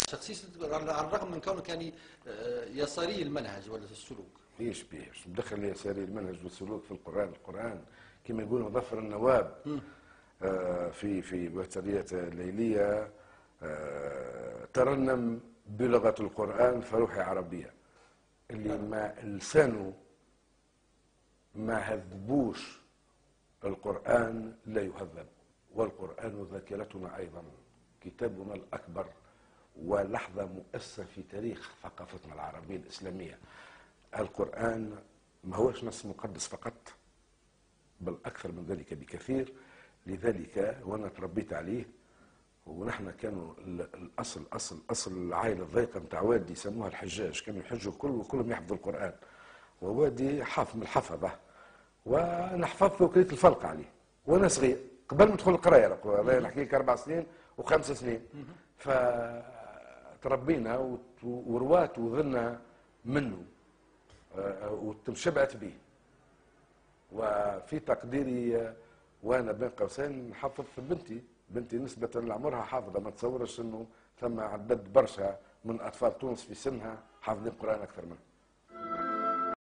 شخصيتك على الرغم من كونك يعني يساري المنهج ولا السلوك. ايش بيش مدخل يساري المنهج والسلوك في القرآن؟ القرآن كما يقولوا ظفر النواب. في بطارية الليلية ترنم بلغة القرآن فروحي عربية. اللي ما لسانه ما هذبوش القرآن لا يهذب، والقرآن ذاكرتنا أيضا، كتابنا الأكبر ولحظة مؤثرة في تاريخ ثقافتنا العربية الإسلامية. القرآن ما هوش نص مقدس فقط، بل أكثر من ذلك بكثير. لذلك وأنا تربيت عليه، ونحن كانوا أصل العائلة الضيقة نتاع والدي يسموها الحجاج، كانوا يحجوا كلهم يحفظوا القرآن، ووالدي حافظ من الحفظة، وأنا حفظت وقريت الفلق عليه وأنا صغير قبل ما ندخل القراية. نحكي لك 4 سنين و5 سنين. فتربينا ورواة وظلنا منه وتشبعت به. وفي تقديري وانا بين قوسين حافظ في بنتي نسبة لعمرها حافظة، ما تصورش انه ثم عدد برشا من اطفال تونس في سنها حافظين القرآن اكثر منه.